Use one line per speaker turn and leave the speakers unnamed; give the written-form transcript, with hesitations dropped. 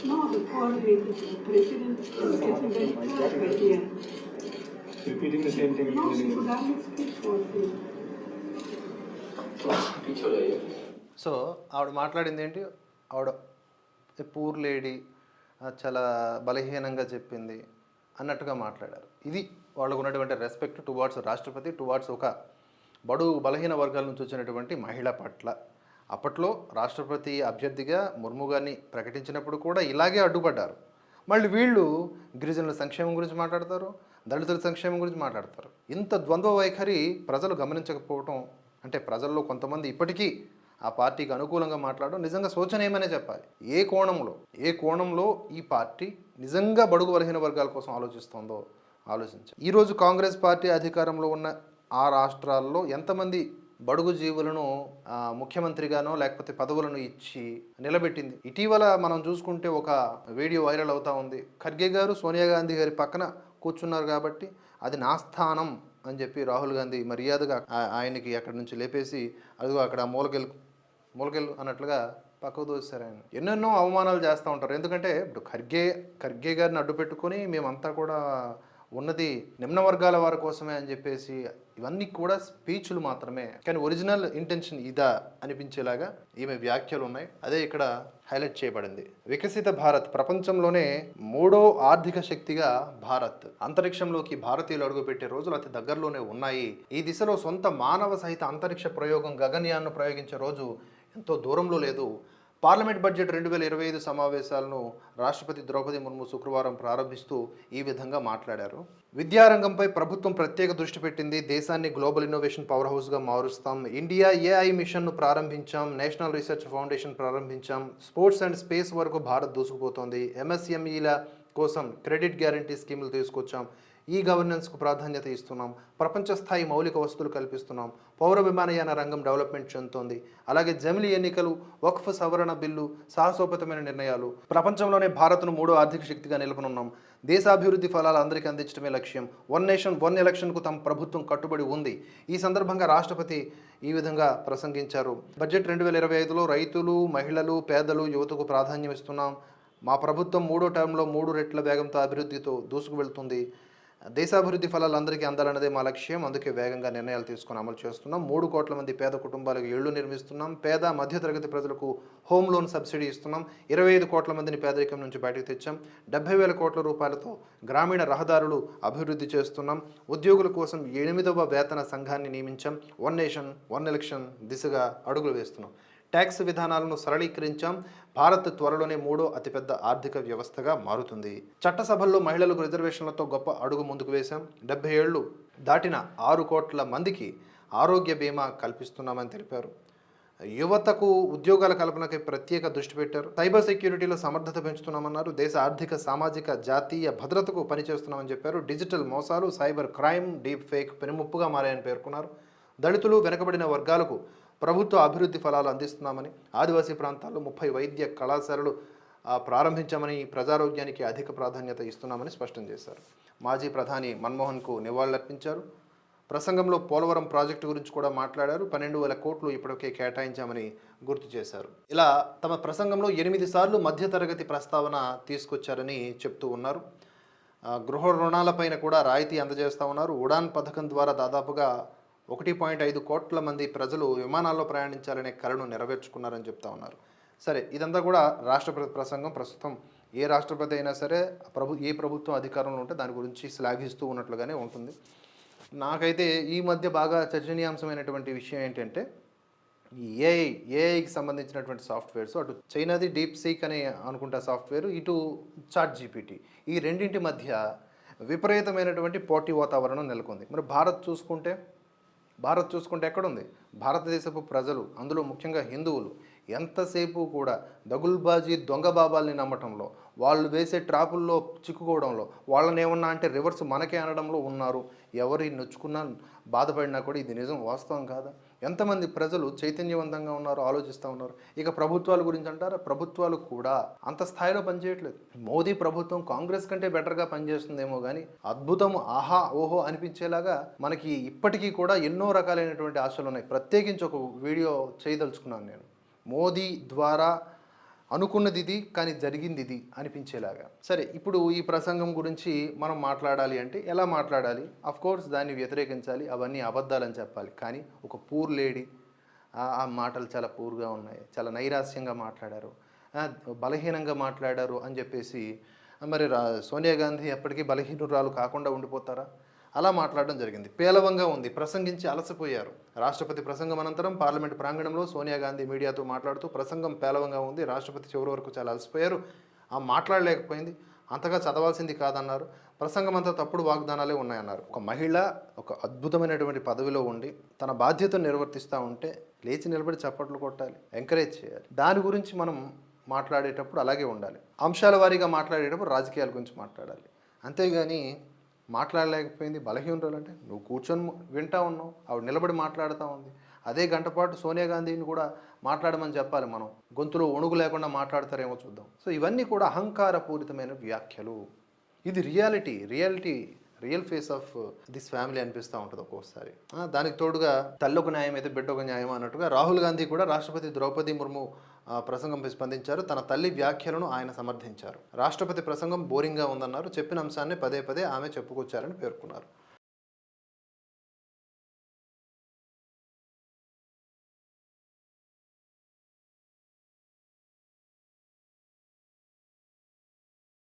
No, the president is getting very tired right here.
Repeating the same thing.
No, she could only speak for him.
So ఆవిడ మాట్లాడింది ఏంటి? ఆవిడ poor lady చాలా బలహీనంగా చెప్పింది అన్నట్టుగా మాట్లాడారు. ఇది వాళ్ళకు ఉన్నటువంటి రెస్పెక్ట్ టువార్డ్స్ రాష్ట్రపతి, టువార్డ్స్ ఒక బడుగు బలహీన వర్గాల నుంచి వచ్చినటువంటి మహిళ పట్ల. అప్పట్లో రాష్ట్రపతి అభ్యర్థిగా ముర్ము గారిని ప్రకటించినప్పుడు కూడా ఇలాగే అడ్డుపడ్డారు. మళ్ళీ వీళ్ళు గిరిజనుల సంక్షేమం గురించి మాట్లాడతారు, దళితుల సంక్షేమం గురించి మాట్లాడతారు. ఇంత ద్వంద్వ వైఖరి ప్రజలు గమనించకపోవటం, అంటే ప్రజల్లో కొంతమంది ఇప్పటికీ ఆ పార్టీకి అనుకూలంగా మాట్లాడడం నిజంగా శోచనీయమనే చెప్పాలి. ఏ కోణంలో ఈ పార్టీ నిజంగా బడుగు బలహీన వర్గాల కోసం ఆలోచిస్తుందో ఆలోచించాలి. ఈరోజు కాంగ్రెస్ పార్టీ అధికారంలో ఉన్న ఆ రాష్ట్రాల్లో ఎంతమంది బడుగు జీవులను ముఖ్యమంత్రిగానో లేకపోతే పదవులను ఇచ్చి నిలబెట్టింది? ఇటీవల మనం చూసుకుంటే ఒక వీడియో వైరల్ అవుతా ఉంది. ఖర్గే గారు సోనియా గాంధీ గారి పక్కన కూర్చున్నారు కాబట్టి అది నా స్థానం అని చెప్పి రాహుల్ గాంధీ మర్యాదగా ఆయనకి అక్కడి నుంచి లేపేసి అదిగో అక్కడ మూలకెళ్ళు అన్నట్లుగా పక్కకు దోశారు. ఆయన ఎన్నెన్నో అవమానాలు చేస్తూ ఉంటారు. ఎందుకంటే ఇప్పుడు ఖర్గే గారిని అడ్డు పెట్టుకొని మేమంతా కూడా ఉన్నది నిమ్న వర్గాల వారి కోసమే అని చెప్పేసి ఇవన్నీ కూడా స్పీచ్లు మాత్రమే, కానీ ఒరిజినల్ ఇంటెన్షన్ ఇదా అనిపించేలాగా ఈమె వ్యాఖ్యలు ఉన్నాయి. అదే ఇక్కడ హైలైట్ చేయబడింది. వికసిత భారత్, ప్రపంచంలోనే 3వ ఆర్థిక శక్తిగా భారత్. అంతరిక్షంలోకి భారతీయులు అడుగుపెట్టే రోజులు అతి దగ్గరలోనే ఉన్నాయి. ఈ దిశలో సొంత మానవ సహిత అంతరిక్ష ప్రయోగం గగన్యాన్ను ప్రయోగించే రోజు ఎంతో దూరంలో లేదు. పార్లమెంట్ బడ్జెట్ 2025 సమావేశాలను రాష్ట్రపతి ద్రౌపది ముర్ము శుక్రవారం ప్రారంభిస్తూ ఈ విధంగా మాట్లాడారు. విద్యారంగంపై ప్రభుత్వం ప్రత్యేక దృష్టి పెట్టింది. దేశాన్ని గ్లోబల్ ఇన్నోవేషన్ పవర్ హౌస్గా మారుస్తాం. ఇండియా ఏఐ మిషన్ను ప్రారంభించాం. నేషనల్ రీసెర్చ్ ఫౌండేషన్ ప్రారంభించాం. స్పోర్ట్స్ అండ్ స్పేస్ వరకు భారత్ దూసుకుపోతోంది. ఎంఎస్ఎంఈల కోసం క్రెడిట్ గ్యారంటీ స్కీములు తీసుకొచ్చాం. ఈ గవర్నెన్స్కు ప్రాధాన్యత ఇస్తున్నాం. ప్రపంచ స్థాయి మౌలిక వసతులు కల్పిస్తున్నాం. పౌర విమానయాన రంగం డెవలప్మెంట్ చెందుతోంది. అలాగే జమిలీ ఎన్నికలు, వక్ఫ్ సవరణ బిల్లు, సాహసోపేతమైన నిర్ణయాలు. ప్రపంచంలోనే భారత్ను 3వ ఆర్థిక శక్తిగా నిలపనున్నాం. దేశాభివృద్ధి ఫలాలు అందరికీ అందించడమే లక్ష్యం. వన్ నేషన్ వన్ ఎలక్షన్కు తమ ప్రభుత్వం కట్టుబడి ఉంది. ఈ సందర్భంగా రాష్ట్రపతి ఈ విధంగా ప్రసంగించారు. బడ్జెట్ 2025లో రైతులు, మహిళలు, పేదలు, యువతకు ప్రాధాన్యం ఇస్తున్నాం. మా ప్రభుత్వం 3వ టర్మ్లో 3 రెట్ల వేగంతో అభివృద్ధితో దూసుకు వెళ్తుంది. దేశాభివృద్ధి ఫలాలు అందరికీ అందాలన్నదే మా లక్ష్యం. అందుకే వేగంగా నిర్ణయాలు తీసుకుని అమలు చేస్తున్నాం. 3 కోట్ల మంది పేద కుటుంబాలకు ఇళ్లు నిర్మిస్తున్నాం. పేద మధ్యతరగతి ప్రజలకు హోమ్ లోన్ సబ్సిడీ ఇస్తున్నాం. 25 కోట్ల మందిని పేదరికం నుంచి బయటకు తెచ్చాం. 70,000 కోట్ల రూపాయలతో గ్రామీణ రహదారులు అభివృద్ధి చేస్తున్నాం. ఉద్యోగుల కోసం 8వ వేతన సంఘాన్ని నియమించాం. వన్ నేషన్ వన్ ఎలక్షన్ దిశగా అడుగులు వేస్తున్నాం. ట్యాక్స్ విధానాలను సరళీకరించాం. భారత్ త్వరలోనే 3వ అతిపెద్ద ఆర్థిక వ్యవస్థగా మారుతుంది. చట్టసభల్లో మహిళలకు రిజర్వేషన్లతో గొప్ప అడుగు ముందుకు వేశాం. 70 ఏళ్లు దాటిన 6 కోట్ల మందికి ఆరోగ్య బీమా కల్పిస్తున్నామని తెలిపారు. యువతకు ఉద్యోగాల కల్పనకి ప్రత్యేక దృష్టి పెట్టారు. సైబర్ సెక్యూరిటీలో సమర్థత పెంచుతున్నామన్నారు. దేశ ఆర్థిక, సామాజిక, జాతీయ భద్రతకు పనిచేస్తున్నామని చెప్పారు. డిజిటల్ మోసాలు, సైబర్ క్రైమ్, డీప్ ఫేక్ పెనుముప్పుగా మారాయని పేర్కొన్నారు. దళితులు, వెనుకబడిన వర్గాలకు ప్రభుత్వ అభివృద్ధి ఫలాలు అందిస్తున్నామని, ఆదివాసీ ప్రాంతాల్లో 30 వైద్య కళాశాలలు ప్రారంభించామని, ప్రజారోగ్యానికి అధిక ప్రాధాన్యత ఇస్తున్నామని స్పష్టం చేశారు. మాజీ ప్రధాని మన్మోహన్కు నివాళులర్పించారు. ప్రసంగంలో పోలవరం ప్రాజెక్టు గురించి కూడా మాట్లాడారు. 12,000 కోట్లు ఇప్పటికే కేటాయించామని గుర్తు చేశారు. ఇలా తమ ప్రసంగంలో 8 సార్లు మధ్యతరగతి ప్రస్తావన తీసుకొచ్చారని చెప్తూ ఉన్నారు. గృహ రుణాలపైన కూడా రాయితీ అందజేస్తూ ఉన్నారు. ఉడాన్ పథకం ద్వారా దాదాపుగా 1.5 కోట్ల మంది ప్రజలు విమానాల్లో ప్రయాణించాలనే కలను నెరవేర్చుకున్నారని చెప్తా ఉన్నారు. సరే, ఇదంతా కూడా రాష్ట్రపతి ప్రసంగం. ప్రస్తుతం ఏ రాష్ట్రపతి అయినా సరే ఏ ప్రభుత్వం అధికారంలో ఉంటే దాని గురించి శ్లాఘిస్తూ ఉన్నట్లుగానే ఉంటుంది. నాకైతే ఈ మధ్య బాగా చర్చనీయాంశమైనటువంటి విషయం ఏంటంటే ఏఐకి సంబంధించినటువంటి సాఫ్ట్వేర్స్, అటు చైనాది డీప్ సీక్ అనే అనుకుంటా సాఫ్ట్వేర్, ఇటు చాట్ జీపీటీ, ఈ రెండింటి మధ్య విపరీతమైనటువంటి పోటీ వాతావరణం నెలకొంది. మరి భారత్ చూసుకుంటే ఎక్కడుంది? భారతదేశపు ప్రజలు, అందులో ముఖ్యంగా హిందువులు ఎంతసేపు కూడా దగుల్బాజీ దొంగ బాబాల్ని నమ్మటంలో, వాళ్ళు వేసే ట్రాపుల్లో చిక్కుకోవడంలో, వాళ్ళని ఏమన్నా అంటే రివర్స్ మనకే అనడంలో ఉన్నారు. ఎవరి నొచ్చుకున్నా బాధపడినా కూడా ఇది నిజం, వాస్తవం కాదా? ఎంతమంది ప్రజలు చైతన్యవంతంగా ఉన్నారు, ఆలోచిస్తూ ఉన్నారు. ఇక ప్రభుత్వాల గురించి అంటారా? ప్రభుత్వాలు కూడా అంత స్థాయిలో పనిచేయట్లేదు. మోదీ ప్రభుత్వం కాంగ్రెస్ కంటే బెటర్గా పనిచేస్తుందేమో కానీ అద్భుతం, ఆహా ఓహో అనిపించేలాగా మనకి ఇప్పటికీ కూడా ఎన్నో రకాలైనటువంటి ఆశలు ఉన్నాయి. ప్రత్యేకించి ఒక వీడియో చేయదలుచుకున్నాను నేను. మోదీ ద్వారా అనుకున్నది ఇది కానీ జరిగింది ఇది అనిపించేలాగా. సరే, ఇప్పుడు ఈ ప్రసంగం గురించి మనం మాట్లాడాలి అంటే ఎలా మాట్లాడాలి? అఫ్ కోర్స్ దాన్ని వ్యతిరేకించాలి, అవన్నీ అబద్ధాలని చెప్పాలి. కానీ ఒక పూర్ లేడీ ఆ మాటలు చాలా పూర్గా ఉన్నాయి, చాలా నైరాస్యంగా మాట్లాడారు, బలహీనంగా మాట్లాడారు అని చెప్పేసి మరి సోనియా గాంధీ ఎప్పటికీ బలహీనురాలు కాకుండా ఉండిపోతారా? అలా మాట్లాడడం జరిగింది. పేలవంగా ఉంది, ప్రసంగించి అలసిపోయారు. రాష్ట్రపతి ప్రసంగం అనంతరం పార్లమెంట్ ప్రాంగణంలో సోనియా గాంధీ మీడియాతో మాట్లాడుతూ ప్రసంగం పేలవంగా ఉంది, రాష్ట్రపతి చివరి వరకు చాలా అలసిపోయారు, మాట్లాడలేకపోయింది, అంతగా చదవాల్సింది కాదన్నారు, ప్రసంగం అంతా తప్పుడు వాగ్దానాలే ఉన్నాయన్నారు. ఒక మహిళ ఒక అద్భుతమైనటువంటి పదవిలో ఉండి తన బాధ్యతను నిర్వర్తిస్తూ ఉంటే లేచి నిలబడి చప్పట్లు కొట్టాలి, ఎంకరేజ్ చేయాలి. దాని గురించి మనం మాట్లాడేటప్పుడు అలాగే ఉండాలి. అంశాల వారీగా మాట్లాడేటప్పుడు రాజకీయాల గురించి మాట్లాడాలి. అంతేగాని మాట్లాడలేకపోయింది బలహీనరాలు అంటే నువ్వు కూర్చొని వింటా ఉన్నావు, ఆవిడ నిలబడి మాట్లాడుతూ ఉంది. అదే గంట పాటు సోనియా గాంధీని కూడా మాట్లాడమని చెప్పాలి. మనం గొంతులో వణుగు లేకుండా మాట్లాడతారేమో చూద్దాం. సో ఇవన్నీ కూడా అహంకారపూరితమైన వ్యాఖ్యలు. ఇది real face of this family అనిపిస్తూ ఉంటుంది ఒక్కోసారి. దానికి తోడుగా తల్లొక న్యాయం అయితే బిడ్డొక న్యాయం అన్నట్టుగా రాహుల్ గాంధీ కూడా రాష్ట్రపతి ద్రౌపది ముర్ము ప్రసంగంపై స్పందించారు. తన తల్లి వ్యాఖ్యలను ఆయన సమర్థించారు. రాష్ట్రపతి ప్రసంగం బోరింగ్గా ఉందన్నారు, చెప్పిన అంశాన్ని పదే పదే ఆమె చెప్పుకొచ్చారని పేర్కొన్నారు.